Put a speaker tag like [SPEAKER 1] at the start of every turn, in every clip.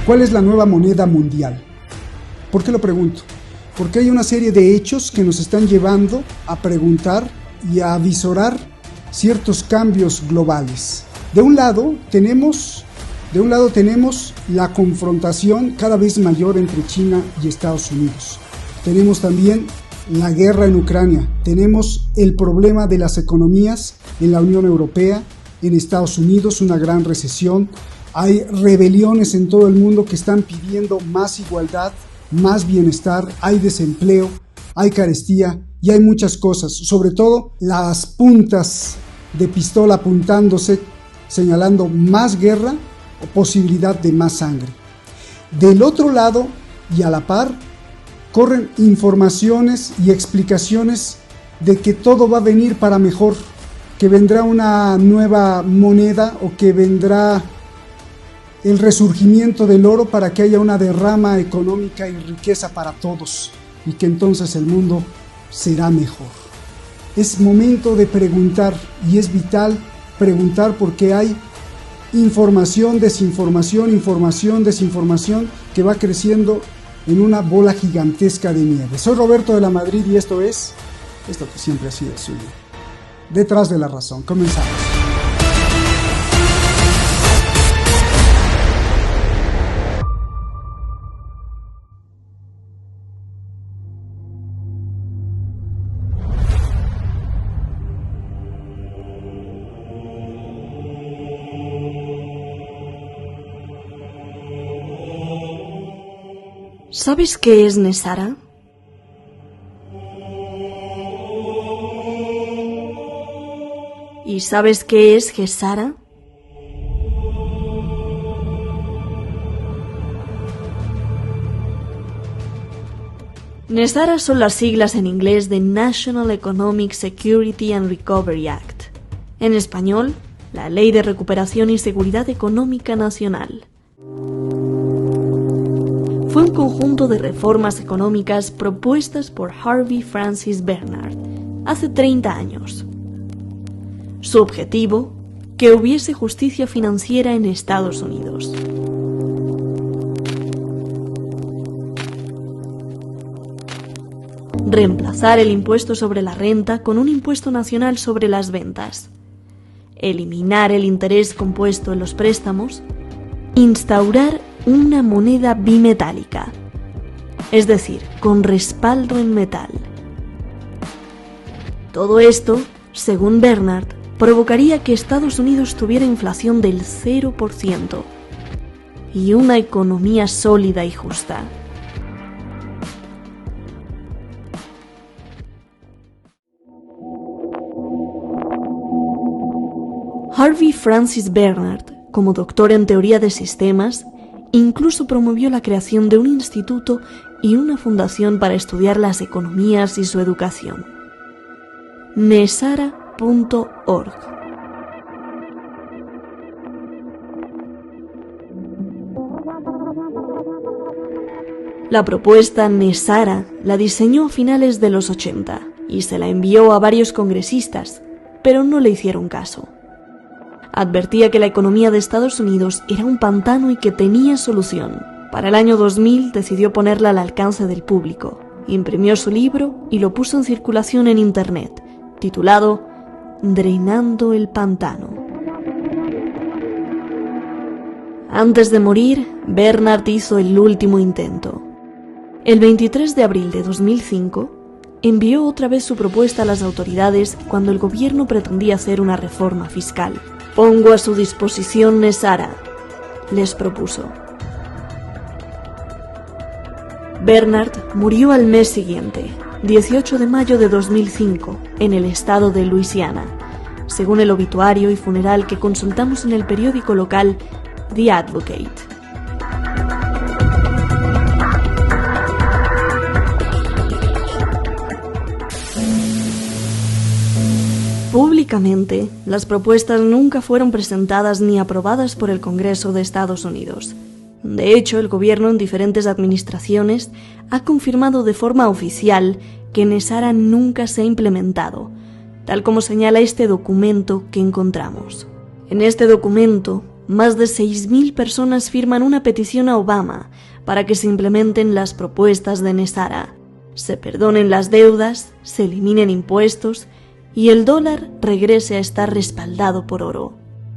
[SPEAKER 1] ¿Cuál es la nueva moneda mundial? ¿Por qué lo pregunto? Porque hay una serie de hechos que nos están llevando a preguntar y a avisorar ciertos cambios globales. De un lado tenemos la confrontación cada vez mayor entre China y Estados Unidos. Tenemos también la guerra en Ucrania. Tenemos el problema de las economías en la Unión Europea, en Estados Unidos, una gran recesión. Hay rebeliones en todo el mundo que están pidiendo más igualdad, más bienestar, hay desempleo, hay carestía y hay muchas cosas, sobre todo las puntas de pistola apuntándose, señalando más guerra o posibilidad de más sangre. Del otro lado y a la par, corren informaciones y explicaciones de que todo va a venir para mejor, que vendrá una nueva moneda o que vendrá el resurgimiento del oro para que haya una derrama económica y riqueza para todos y que entonces el mundo será mejor. Es momento de preguntar y es vital preguntar porque hay información, desinformación, información, desinformación que va creciendo en una bola gigantesca de nieve. Soy Roberto de la Madrid y esto que siempre ha sido suyo. Detrás de la razón. Comenzamos.
[SPEAKER 2] ¿Sabes qué es Nesara? ¿Y sabes qué es Gesara? Nesara son las siglas en inglés de National Economic Security and Recovery Act. En español, la Ley de Recuperación y Seguridad Económica Nacional. Fue un conjunto de reformas económicas propuestas por Harvey Francis Bernard hace 30 años. Su objetivo, que hubiese justicia financiera en Estados Unidos. Reemplazar el impuesto sobre la renta con un impuesto nacional sobre las ventas. Eliminar el interés compuesto en los préstamos. Instaurar una moneda bimetálica, es decir, con respaldo en metal. Todo esto, según Bernard, provocaría que Estados Unidos tuviera inflación del 0% y una economía sólida y justa. Harvey Francis Bernard, como doctor en teoría de sistemas, incluso promovió la creación de un instituto y una fundación para estudiar las economías y su educación. Nesara.org. La propuesta Nesara la diseñó a finales de los 80 y se la envió a varios congresistas, pero no le hicieron caso. Advertía que la economía de Estados Unidos era un pantano y que tenía solución. Para el año 2000 decidió ponerla al alcance del público. Imprimió su libro y lo puso en circulación en Internet, titulado Drenando el pantano. Antes de morir, Bernard hizo el último intento. El 23 de abril de 2005, envió otra vez su propuesta a las autoridades cuando el gobierno pretendía hacer una reforma fiscal. Pongo a su disposición Nesara, les propuso. Bernard murió al mes siguiente, 18 de mayo de 2005, en el estado de Luisiana, según el obituario y funeral que consultamos en el periódico local The Advocate. Públicamente, las propuestas nunca fueron presentadas ni aprobadas por el Congreso de Estados Unidos. De hecho, el gobierno en diferentes administraciones ha confirmado de forma oficial que Nesara nunca se ha implementado, tal como señala este documento que encontramos. En este documento, más de 6.000 personas firman una petición a Obama para que se implementen las propuestas de Nesara, se perdonen las deudas, se eliminen impuestos y el dólar regrese a estar respaldado por oro.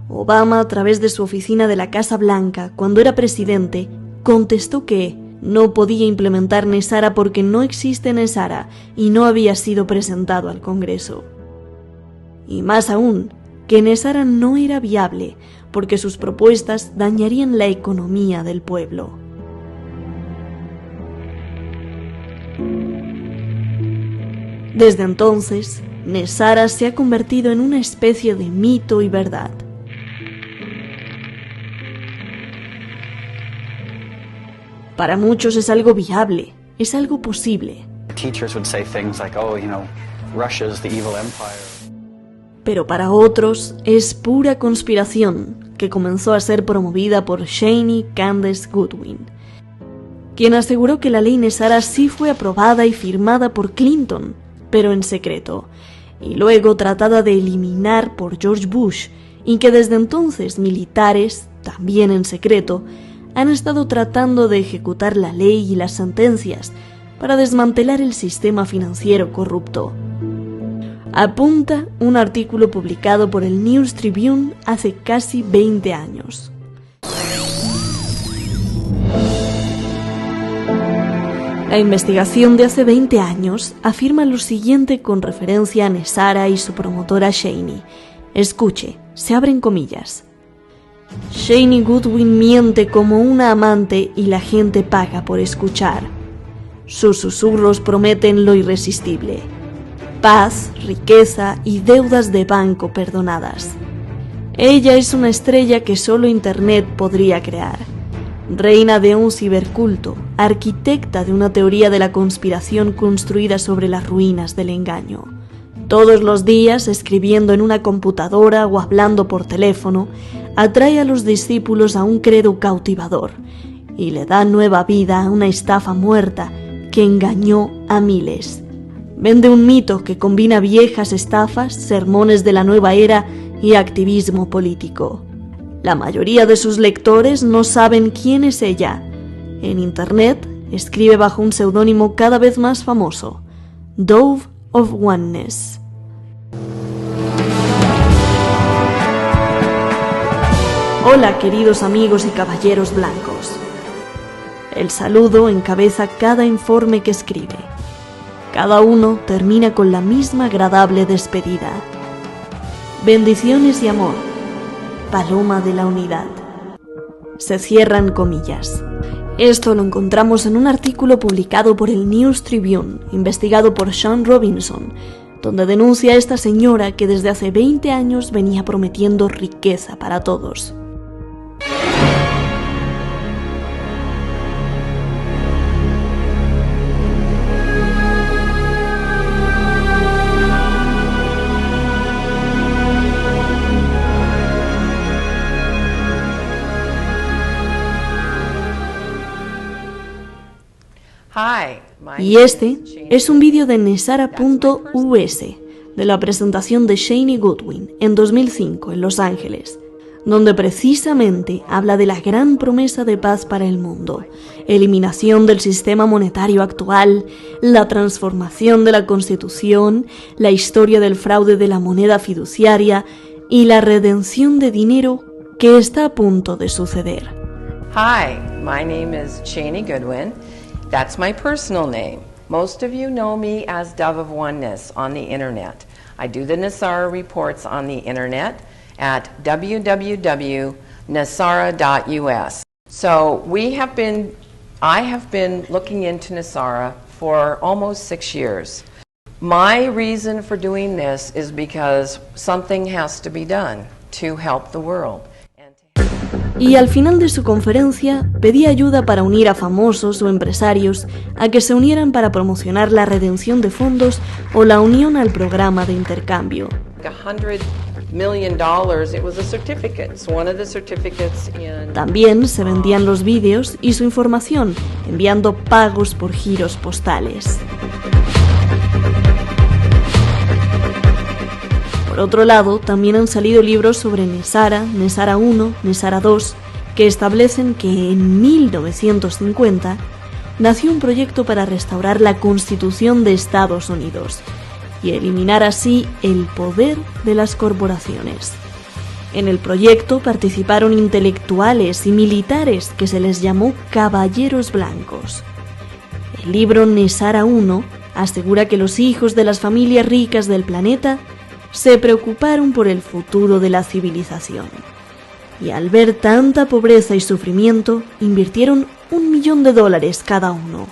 [SPEAKER 2] Obama, a través de su oficina de la Casa Blanca, cuando era presidente, contestó que no podía implementar Nesara porque no existe Nesara y no había sido presentado al Congreso. Y más aún, que Nesara no era viable porque sus propuestas dañarían la economía del pueblo. Desde entonces, Nesara se ha convertido en una especie de mito y verdad. Para muchos es algo viable, es algo posible. Pero para otros es pura conspiración que comenzó a ser promovida por Shani Candace Goodwin, quien aseguró que la ley Nesara sí fue aprobada y firmada por Clinton, pero en secreto, y luego tratada de eliminar por George Bush, y que desde entonces militares, también en secreto, han estado tratando de ejecutar la ley y las sentencias para desmantelar el sistema financiero corrupto. Apunta un artículo publicado por el News Tribune hace casi 20 años. La investigación de hace 20 años afirma lo siguiente con referencia a Nesara y su promotora Shani. Escuche, se abren comillas. Shani Goodwin miente como una amante y la gente paga por escuchar. Sus susurros prometen lo irresistible: paz, riqueza y deudas de banco perdonadas. Ella es una estrella que solo Internet podría crear. Reina de un ciberculto, arquitecta de una teoría de la conspiración construida sobre las ruinas del engaño. Todos los días, escribiendo en una computadora o hablando por teléfono, atrae a los discípulos a un credo cautivador y le da nueva vida a una estafa muerta que engañó a miles. Vende un mito que combina viejas estafas, sermones de la nueva era y activismo político. La mayoría de sus lectores no saben quién es ella. En Internet escribe bajo un seudónimo cada vez más famoso: Dove of Oneness. Hola, queridos amigos y caballeros blancos. El saludo encabeza cada informe que escribe. Cada uno termina con la misma agradable despedida. Bendiciones y amor, Paloma de la Unidad. Se cierran comillas. Esto lo encontramos en un artículo publicado por el News Tribune, investigado por Sean Robinson, donde denuncia a esta señora que desde hace 20 años venía prometiendo riqueza para todos. Y este es un vídeo de Nesara.us, de la presentación de Shani Goodwin en 2005 en Los Ángeles, donde precisamente habla de la gran promesa de paz para el mundo, eliminación del sistema monetario actual, la transformación de la Constitución, la historia del fraude de la moneda fiduciaria y la redención de dinero que está a punto de suceder.
[SPEAKER 3] Hi, my name is Shani Goodwin. That's my personal name. Most of you know me as Dove of Oneness on the internet. I do the Nesara reports on the internet at www.nesara.us. So I have been looking into Nesara for almost 6 years. My reason for doing this is because something has to be done to help the world.
[SPEAKER 2] Y al final de su conferencia pedía ayuda para unir a famosos o empresarios a que se unieran para promocionar la redención de fondos o la unión al programa de intercambio. También se vendían los vídeos y su información, enviando pagos por giros postales. Por otro lado, también han salido libros sobre Nesara, Nesara I, Nesara II, que establecen que en 1950 nació un proyecto para restaurar la Constitución de Estados Unidos y eliminar así el poder de las corporaciones. En el proyecto participaron intelectuales y militares que se les llamó caballeros blancos. El libro Nesara I asegura que los hijos de las familias ricas del planeta se preocuparon por el futuro de la civilización. Y al ver tanta pobreza y sufrimiento, invirtieron $1 millón cada uno,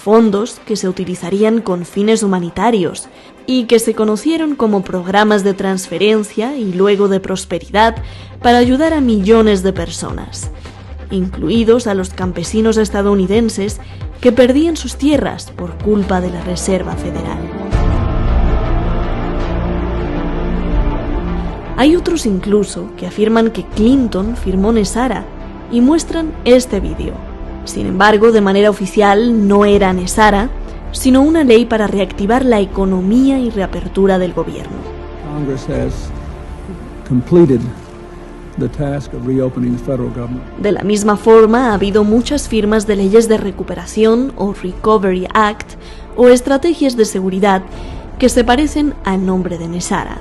[SPEAKER 2] fondos que se utilizarían con fines humanitarios y que se conocieron como programas de transferencia y luego de prosperidad para ayudar a millones de personas, incluidos a los campesinos estadounidenses que perdían sus tierras por culpa de la Reserva Federal. Hay otros incluso que afirman que Clinton firmó Nesara y muestran este vídeo. Sin embargo, de manera oficial no era Nesara, sino una ley para reactivar la economía y reapertura del gobierno.
[SPEAKER 4] Congress has completed the task of reopening the federal government.
[SPEAKER 2] De la misma forma, ha habido muchas firmas de leyes de recuperación o Recovery Act o estrategias de seguridad que se parecen al nombre de Nesara,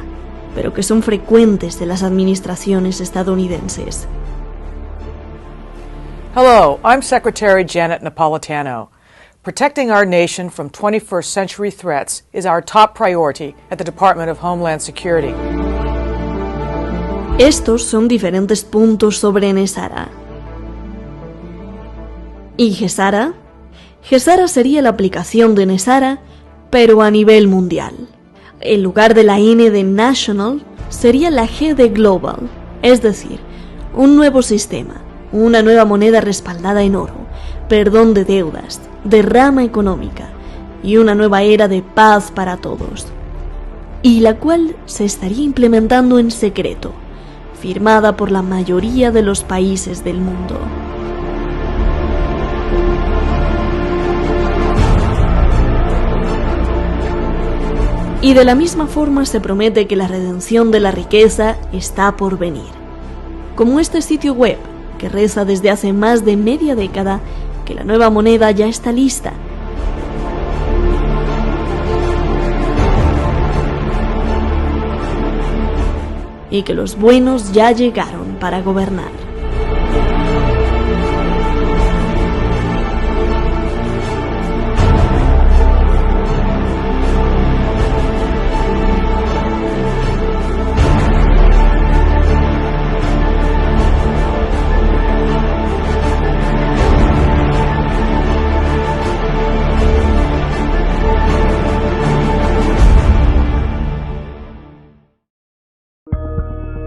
[SPEAKER 2] pero que son frecuentes de las administraciones estadounidenses.
[SPEAKER 5] Hello, I'm Secretary Janet Napolitano. Protecting our nation from 21st century threats is our top priority at the Department of Homeland Security.
[SPEAKER 2] Estos son diferentes puntos sobre Nesara. ¿Y Gesara? Gesara sería la aplicación de Nesara, pero a nivel mundial. En lugar de la N de National, sería la G de Global, es decir, un nuevo sistema, una nueva moneda respaldada en oro, perdón de deudas, derrama económica y una nueva era de paz para todos, y la cual se estaría implementando en secreto, firmada por la mayoría de los países del mundo. Y de la misma forma se promete que la redención de la riqueza está por venir, como este sitio web que reza desde hace más de media década que la nueva moneda ya está lista. Y que los buenos ya llegaron para gobernar.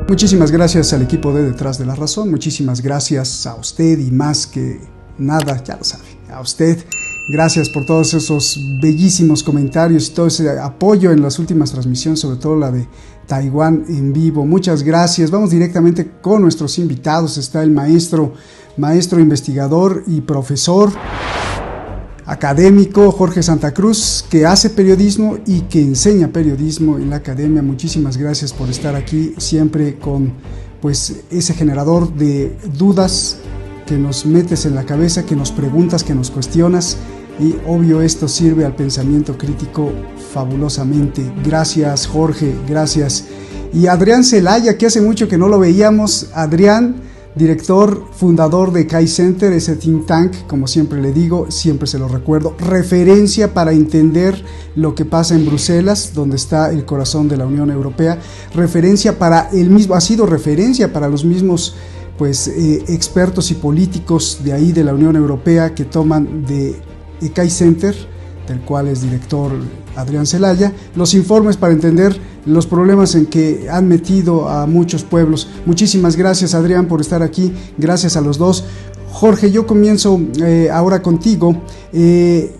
[SPEAKER 1] Muchísimas gracias al equipo de Detrás de la Razón, muchísimas gracias a usted y más que nada, ya lo sabe, a usted. Gracias por todos esos bellísimos comentarios y todo ese apoyo en las últimas transmisiones, sobre todo la de Taiwán en vivo. Muchas gracias. Vamos directamente con nuestros invitados. Está el maestro investigador y profesor académico Jorge Santa Cruz, que hace periodismo y que enseña periodismo en la academia. Muchísimas gracias por estar aquí, siempre con pues ese generador de dudas que nos metes en la cabeza, que nos preguntas, que nos cuestionas, y obvio esto sirve al pensamiento crítico fabulosamente. Gracias Jorge, gracias. Y Adrián Celaya, que hace mucho que no lo veíamos. Adrián, director, fundador de CAI Center, ese think tank, como siempre le digo, siempre se lo recuerdo, referencia para entender lo que pasa en Bruselas, donde está el corazón de la Unión Europea, referencia para el mismo, ha sido referencia para los mismos pues expertos y políticos de ahí de la Unión Europea que toman de CAI Center, del cual es director Adrián Celaya, los informes para entender los problemas en que han metido a muchos pueblos. Muchísimas gracias Adrián por estar aquí, gracias a los dos. Jorge, yo comienzo ahora contigo. ¿Qué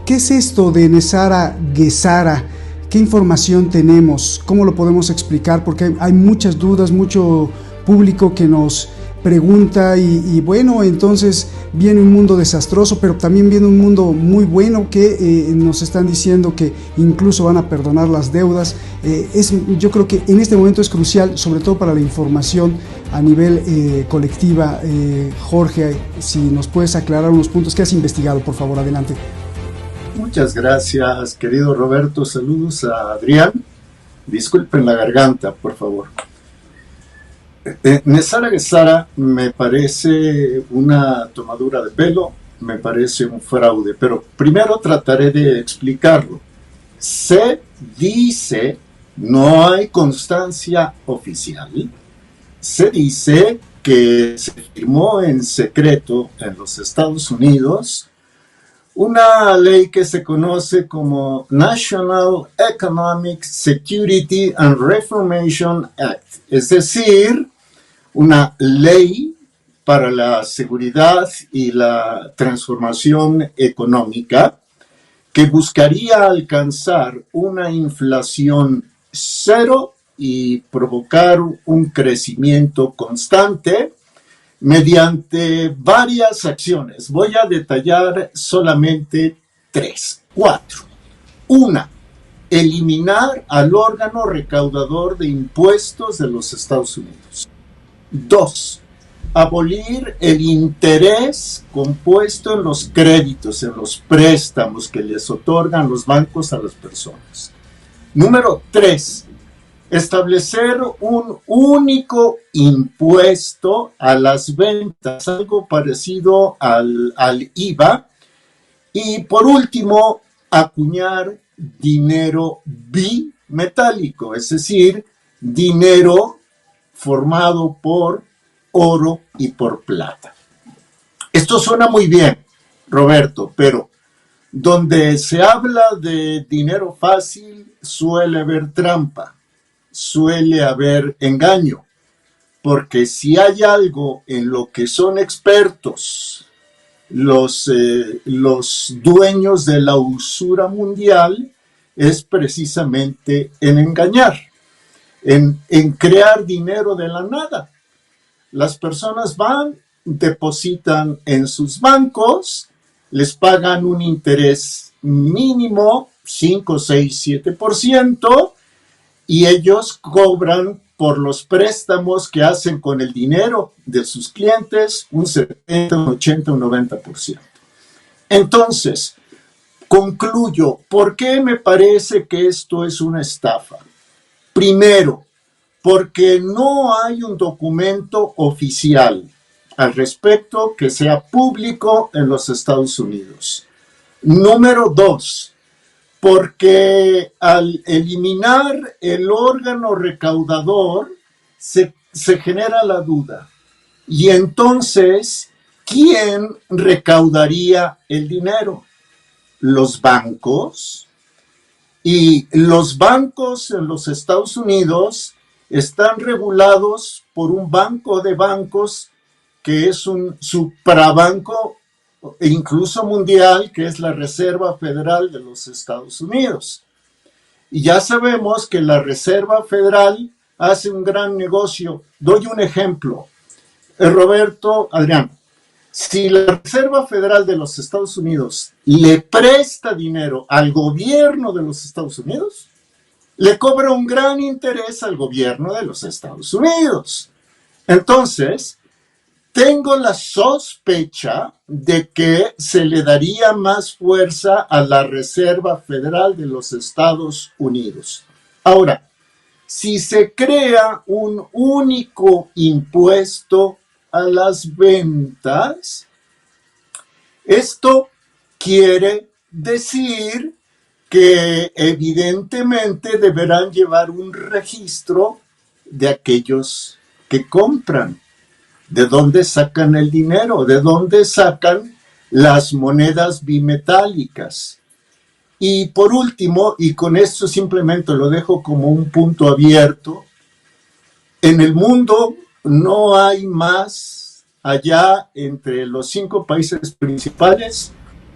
[SPEAKER 1] es esto de Nesara Gesara? ¿Qué información tenemos? ¿Cómo lo podemos explicar? Porque hay muchas dudas, mucho público que nos pregunta y bueno, entonces viene un mundo desastroso, pero también viene un mundo muy bueno que nos están diciendo que incluso van a perdonar las deudas. Yo creo que en este momento es crucial, sobre todo para la información a nivel colectiva. Jorge, si nos puedes aclarar unos puntos que has investigado, por favor, adelante.
[SPEAKER 6] Muchas gracias, querido Roberto. Saludos a Adrián. Disculpen la garganta, por favor. Nesara Gesara me parece una tomadura de pelo, me parece un fraude, pero primero trataré de explicarlo. Se dice, no hay constancia oficial, se dice que se firmó en secreto en los Estados Unidos una ley que se conoce como National Economic Security and Reformation Act, es decir, una ley para la seguridad y la transformación económica que buscaría alcanzar una inflación cero y provocar un crecimiento constante mediante varias acciones. Voy a detallar solamente 4. 1. Eliminar al órgano recaudador de impuestos de los Estados Unidos. 2. Abolir el interés compuesto en los créditos, en los préstamos que les otorgan los bancos a las personas. Número 3. Establecer un único impuesto a las ventas, algo parecido al IVA. Y por último, acuñar dinero bimetálico, es decir, dinero formado por oro y por plata. Esto suena muy bien, Roberto, pero donde se habla de dinero fácil suele haber trampa, suele haber engaño, porque si hay algo en lo que son expertos los dueños de la usura mundial, es precisamente en engañar. En crear dinero de la nada. Las personas van, depositan en sus bancos, les pagan un interés mínimo, 5, 6, 7%, y ellos cobran por los préstamos que hacen con el dinero de sus clientes un 70, un 80, un 90%. Entonces, concluyo, ¿por qué me parece que esto es una estafa? Primero, porque no hay un documento oficial al respecto que sea público en los Estados Unidos. Número 2, porque al eliminar el órgano recaudador se genera la duda. Y entonces, ¿quién recaudaría el dinero? ¿Los bancos? Y los bancos en los Estados Unidos están regulados por un banco de bancos que es un suprabanco, incluso mundial, que es la Reserva Federal de los Estados Unidos. Y ya sabemos que la Reserva Federal hace un gran negocio. Doy un ejemplo. Roberto, Adrián, si la Reserva Federal de los Estados Unidos le presta dinero al gobierno de los Estados Unidos, le cobra un gran interés al gobierno de los Estados Unidos. Entonces, tengo la sospecha de que se le daría más fuerza a la Reserva Federal de los Estados Unidos. Ahora, si se crea un único impuesto a las ventas, esto quiere decir que evidentemente deberán llevar un registro de aquellos que compran, de dónde sacan el dinero, de dónde sacan las monedas bimetálicas. Y por último, y con esto simplemente lo dejo como un punto abierto, en el mundo no hay más allá, entre los 5 países principales,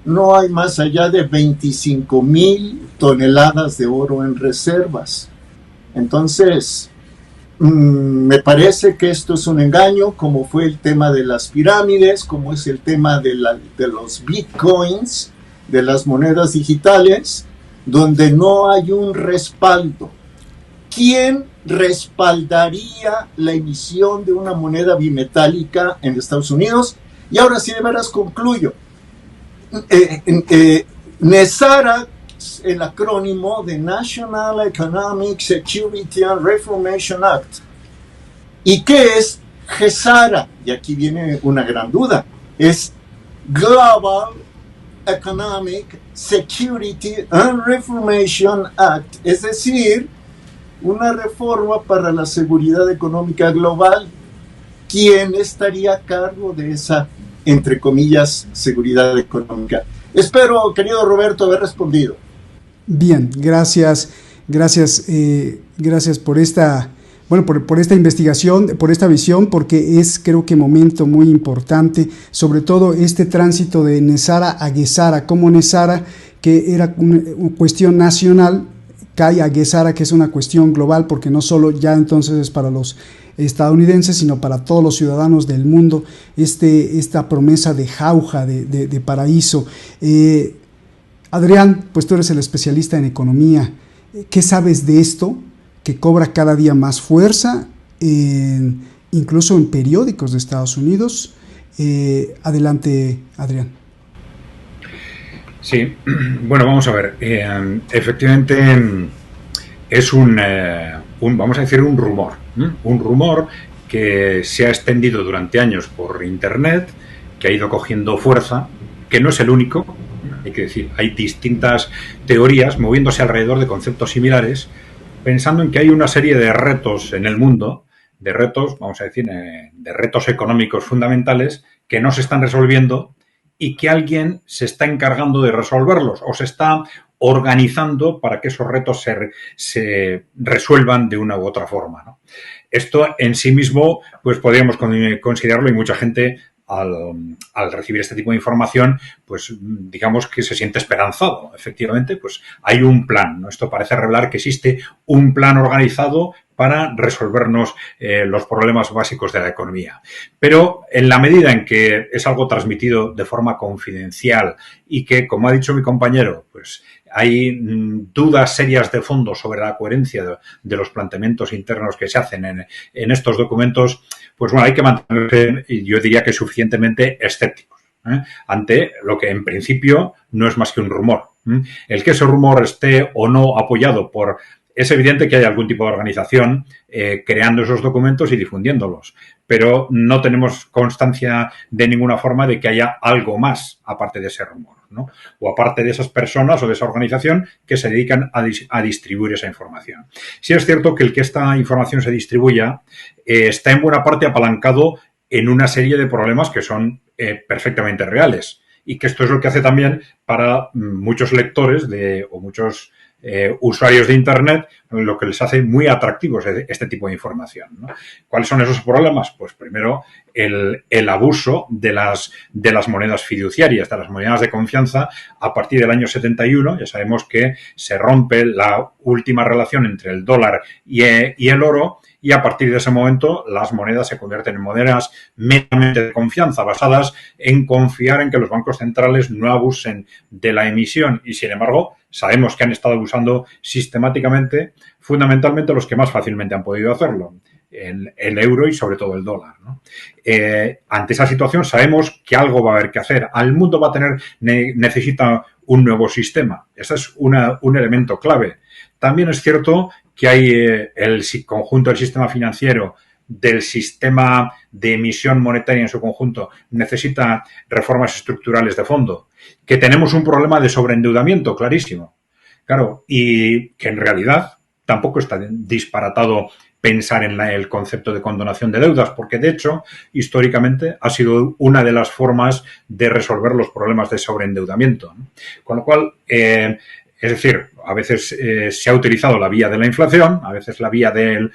[SPEAKER 6] no hay más allá de 25,000 toneladas de oro en reservas. Entonces, Me parece que esto es un engaño, como fue el tema de las pirámides, como es el tema de los bitcoins, de las monedas digitales, donde no hay un respaldo. ¿Quién respaldaría la emisión de una moneda bimetálica en Estados Unidos? Y ahora sí, de veras concluyo. NESARA, el acrónimo de National Economic Security and Reformation Act. ¿Y qué es GESARA? Y aquí viene una gran duda. Es Global Economic Security and Reformation Act, es decir, una reforma para la seguridad económica global. ¿Quién estaría a cargo de esa, entre comillas, seguridad económica? Espero, querido Roberto, haber respondido.
[SPEAKER 1] Bien, gracias por esta, bueno, por esta investigación, por esta visión, porque es, creo que, momento muy importante, sobre todo este tránsito de NESARA a GESARA, como NESARA, que era una cuestión nacional, cae a GESARA, que es una cuestión global, porque no solo ya entonces es para los estadounidenses, sino para todos los ciudadanos del mundo, esta promesa de jauja, de paraíso. Adrián, pues tú eres el especialista en economía. ¿Qué sabes de esto que cobra cada día más fuerza, incluso en periódicos de Estados Unidos? Adelante, Adrián.
[SPEAKER 7] Sí, bueno, vamos a ver. Efectivamente, es vamos a decir, un rumor. Un rumor que se ha extendido durante años por Internet, que ha ido cogiendo fuerza, que no es el único. Hay que decir, hay distintas teorías moviéndose alrededor de conceptos similares, pensando en que hay una serie de retos en el mundo, de retos, vamos a decir, de retos económicos fundamentales que no se están resolviendo y que alguien se está encargando de resolverlos o se está organizando para que esos retos se resuelvan de una u otra forma, ¿no? Esto en sí mismo, pues podríamos considerarlo, y mucha gente al recibir este tipo de información, pues digamos que se siente esperanzado. Efectivamente, pues hay un plan, ¿no? Esto parece revelar que existe un plan organizado para resolvernos los problemas básicos de la economía. Pero en la medida en que es algo transmitido de forma confidencial y que, como ha dicho mi compañero, pues hay dudas serias de fondo sobre la coherencia de los planteamientos internos que se hacen en estos documentos, pues bueno, hay que mantenerse, yo diría que suficientemente escépticos ante lo que en principio no es más que un rumor. El que ese rumor esté o no apoyado por... Es evidente que hay algún tipo de organización creando esos documentos y difundiéndolos, pero no tenemos constancia de ninguna forma de que haya algo más aparte de ese rumor, ¿no? O aparte de esas personas o de esa organización que se dedican a distribuir esa información. Sí es cierto que el que esta información se distribuya está en buena parte apalancado en una serie de problemas que son perfectamente reales, y que esto es lo que hace también para muchos lectores o muchos usuarios de Internet, lo que les hace muy atractivos este tipo de información, ¿no? ¿Cuáles son esos problemas? Pues primero el abuso de las monedas fiduciarias, de las monedas de confianza. A partir del año 71 ya sabemos que se rompe la última relación entre el dólar y el oro, y a partir de ese momento las monedas se convierten en monedas meramente de confianza, basadas en confiar en que los bancos centrales no abusen de la emisión, y sin embargo sabemos que han estado abusando sistemáticamente, fundamentalmente los que más fácilmente han podido hacerlo, el euro y sobre todo el dólar, ¿no? Ante esa situación sabemos que algo va a haber que hacer. Al mundo necesita un nuevo sistema. Ese es un elemento clave. También es cierto que hay el conjunto del sistema financiero, del sistema de emisión monetaria en su conjunto, necesita reformas estructurales de fondo, que tenemos un problema de sobreendeudamiento clarísimo. Claro, y que en realidad tampoco está disparatado pensar en el concepto de condonación de deudas, porque de hecho, históricamente, ha sido una de las formas de resolver los problemas de sobreendeudamiento, ¿no? Con lo cual, es decir, a veces se ha utilizado la vía de la inflación, a veces la vía de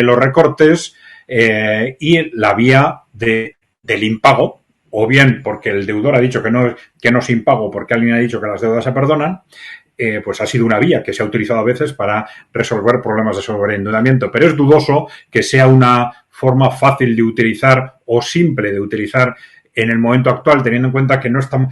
[SPEAKER 7] los recortes y la vía del impago, o bien porque el deudor ha dicho que no es impago porque alguien ha dicho que las deudas se perdonan, pues ha sido una vía que se ha utilizado a veces para resolver problemas de sobreendeudamiento, pero es dudoso que sea una forma fácil de utilizar o simple de utilizar en el momento actual, teniendo en cuenta que no están,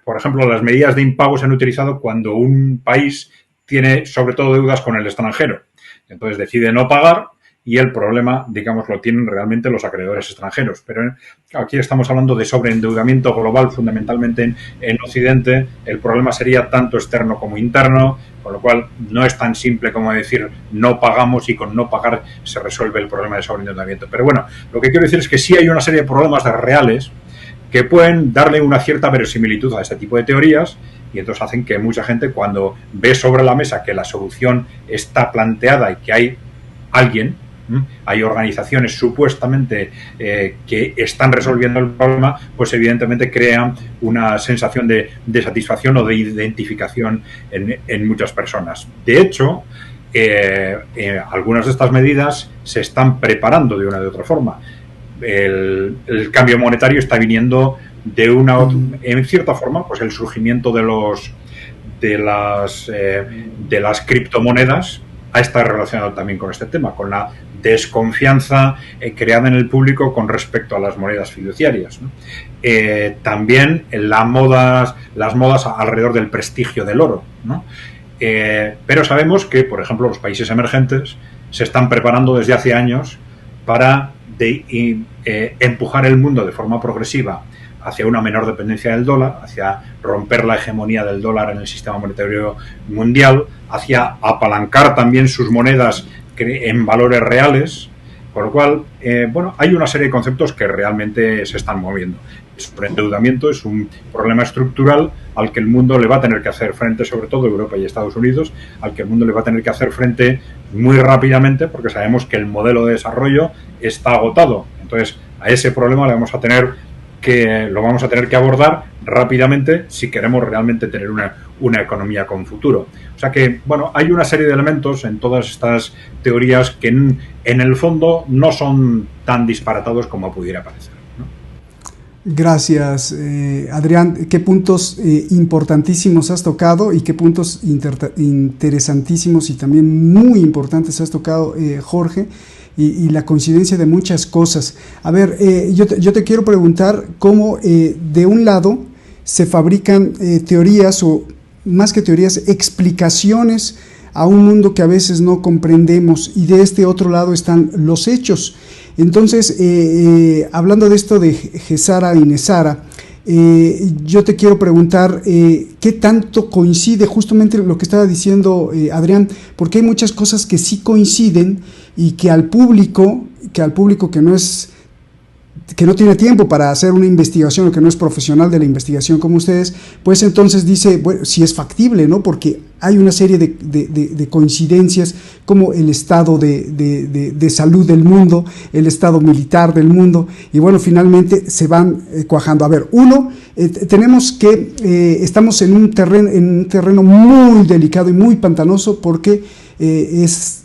[SPEAKER 7] por ejemplo, las medidas de impago se han utilizado cuando un país tiene sobre todo deudas con el extranjero. Entonces decide no pagar y el problema, digamos, lo tienen realmente los acreedores extranjeros. Pero aquí estamos hablando de sobreendeudamiento global, fundamentalmente en Occidente. El problema sería tanto externo como interno, con lo cual no es tan simple como decir no pagamos y con no pagar se resuelve el problema de sobreendeudamiento. Pero bueno, lo que quiero decir es que sí hay una serie de problemas reales que pueden darle una cierta verosimilitud a ese tipo de teorías y entonces hacen que mucha gente, cuando ve sobre la mesa que la solución está planteada y que hay alguien, hay organizaciones supuestamente que están resolviendo el problema, pues evidentemente crean una sensación de satisfacción o de identificación en muchas personas. De hecho, algunas de estas medidas se están preparando de una u otra forma. El cambio monetario está viniendo en cierta forma, pues el surgimiento de las criptomonedas está relacionado también con este tema, con la desconfianza creada en el público con respecto a las monedas fiduciarias, ¿no? También las modas alrededor del prestigio del oro, ¿no? Pero sabemos que, por ejemplo, los países emergentes se están preparando desde hace años para empujar el mundo de forma progresiva hacia una menor dependencia del dólar, hacia romper la hegemonía del dólar en el sistema monetario mundial, hacia apalancar también sus monedas en valores reales, con lo cual, hay una serie de conceptos que realmente se están moviendo. El sobreendeudamiento es un problema estructural al que el mundo le va a tener que hacer frente, sobre todo Europa y Estados Unidos, al que el mundo le va a tener que hacer frente muy rápidamente, porque sabemos que el modelo de desarrollo está agotado. Entonces, a ese problema lo vamos a tener que abordar rápidamente si queremos realmente tener una economía con futuro. O sea que, hay una serie de elementos en todas estas teorías que en el fondo no son tan disparatados como pudiera parecer, ¿no?
[SPEAKER 1] Gracias, Adrián. Qué puntos importantísimos has tocado y qué puntos interesantísimos y también muy importantes has tocado, Jorge. Y la coincidencia de muchas cosas. A ver, yo te quiero preguntar cómo de un lado se fabrican teorías, o más que teorías, explicaciones a un mundo que a veces no comprendemos, y de este otro lado están los hechos. Entonces, hablando de esto de Gesara y Nesara, yo te quiero preguntar qué tanto coincide justamente lo que estaba diciendo Adrián, porque hay muchas cosas que sí coinciden y que al público que no tiene tiempo para hacer una investigación o que no es profesional de la investigación como ustedes, pues entonces dice, bueno, sí es factible, ¿no? Porque hay una serie de coincidencias, como el estado de salud del mundo, el estado militar del mundo, y bueno, finalmente se van cuajando. A ver, tenemos que, estamos en un terreno muy delicado y muy pantanoso, porque es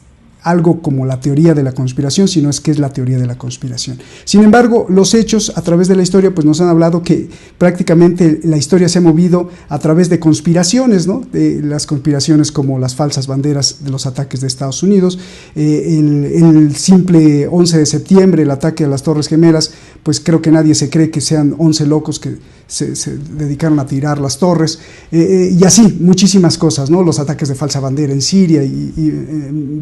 [SPEAKER 1] algo como la teoría de la conspiración, sino es que es la teoría de la conspiración. Sin embargo, los hechos a través de la historia pues nos han hablado que prácticamente la historia se ha movido a través de conspiraciones, ¿no? De las conspiraciones como las falsas banderas de los ataques de Estados Unidos, el simple 11 de septiembre, el ataque a las Torres Gemelas, pues creo que nadie se cree que sean 11 locos que se dedicaron a tirar las torres, y así muchísimas cosas, ¿no? Los ataques de falsa bandera en Siria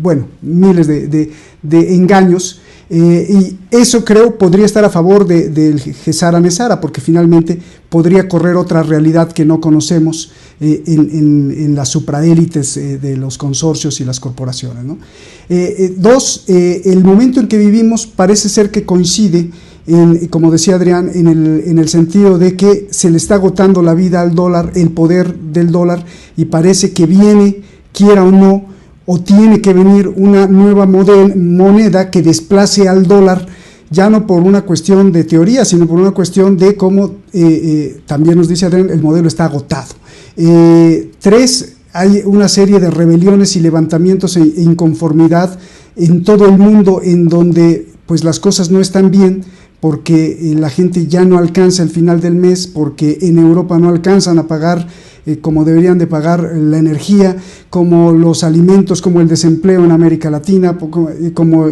[SPEAKER 1] bueno, miles de engaños, y eso creo podría estar a favor del Gesara Nesara, porque finalmente podría correr otra realidad que no conocemos en las supraélites de los consorcios y las corporaciones, ¿no? El momento en que vivimos parece ser que coincide, como decía Adrián, en el sentido de que se le está agotando la vida al dólar, el poder del dólar, y parece que viene, quiera o no, o tiene que venir una nueva moneda que desplace al dólar, ya no por una cuestión de teoría, sino por una cuestión de cómo, también nos dice Adrián, el modelo está agotado. Hay una serie de rebeliones y levantamientos e inconformidad en todo el mundo, en donde pues las cosas no están bien, porque la gente ya no alcanza el final del mes, porque en Europa no alcanzan a pagar como deberían de pagar la energía, como los alimentos, como el desempleo en América Latina, como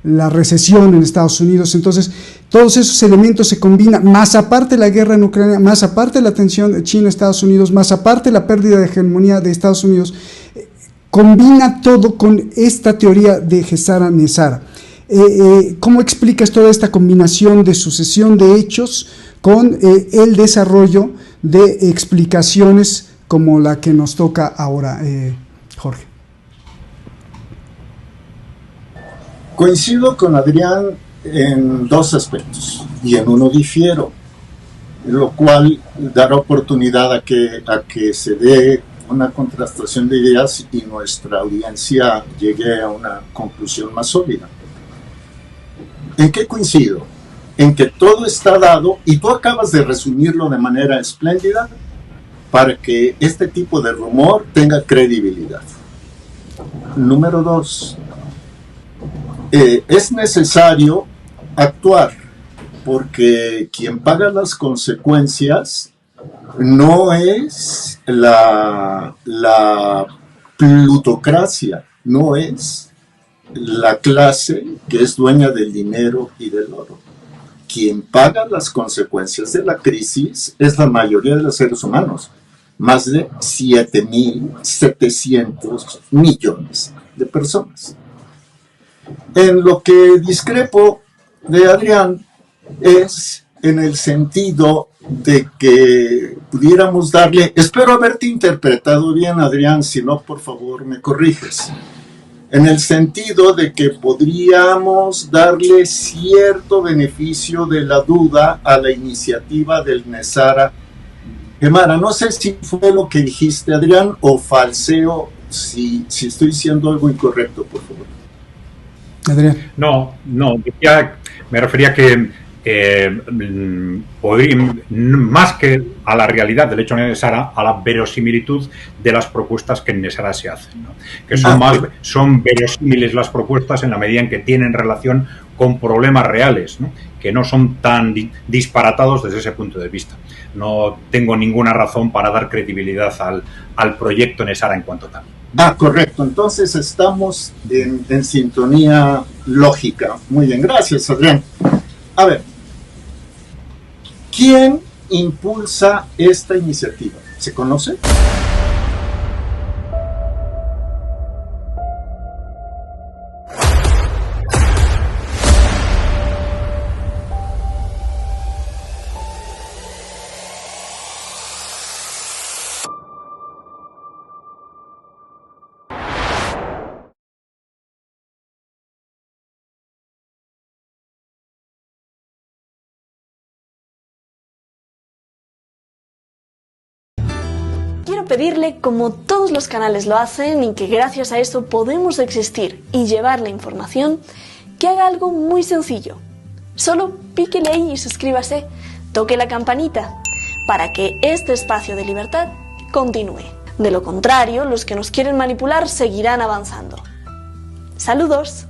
[SPEAKER 1] la recesión en Estados Unidos. Entonces, todos esos elementos se combinan, más aparte la guerra en Ucrania, más aparte la tensión de China-Estados Unidos, más aparte la pérdida de hegemonía de Estados Unidos, combina todo con esta teoría de Gesara Nesara. ¿Cómo explicas toda esta combinación de sucesión de hechos con el desarrollo de explicaciones como la que nos toca ahora, Jorge?
[SPEAKER 6] Coincido con Adrián en dos aspectos y en uno difiero, lo cual dará oportunidad a que se dé una contrastación de ideas y nuestra audiencia llegue a una conclusión más sólida. ¿En qué coincido? En que todo está dado, y tú acabas de resumirlo de manera espléndida, para que este tipo de rumor tenga credibilidad. Número 2, es necesario actuar, porque quien paga las consecuencias no es la plutocracia, no es la clase que es dueña del dinero y del oro. Quien paga las consecuencias de la crisis es la mayoría de los seres humanos, más de 7.700 millones de personas. En lo que discrepo de Adrián es en el sentido de que pudiéramos darle, espero haberte interpretado bien, Adrián, si no, por favor, me corriges, en el sentido de que podríamos darle cierto beneficio de la duda a la iniciativa del Nesara Gemara. No sé si fue lo que dijiste, Adrián, o falseo, si estoy diciendo algo incorrecto, por favor.
[SPEAKER 1] Adrián.
[SPEAKER 7] No, me refería a que más que a la realidad del hecho Nesara, a la verosimilitud de las propuestas que en Nesara se hacen, ¿no? Que son verosímiles las propuestas en la medida en que tienen relación con problemas reales, ¿no? Que no son tan disparatados desde ese punto de vista. No tengo ninguna razón para dar credibilidad al proyecto Nesara en cuanto tal.
[SPEAKER 6] Correcto. Entonces estamos en sintonía lógica. Muy bien, gracias, Adrián. A ver, ¿quién impulsa esta iniciativa? ¿Se conoce?
[SPEAKER 2] Quiero pedirle, como todos los canales lo hacen y que gracias a eso podemos existir y llevar la información, que haga algo muy sencillo. Solo píquele ahí y suscríbase, toque la campanita, para que este espacio de libertad continúe. De lo contrario, los que nos quieren manipular seguirán avanzando. ¡Saludos!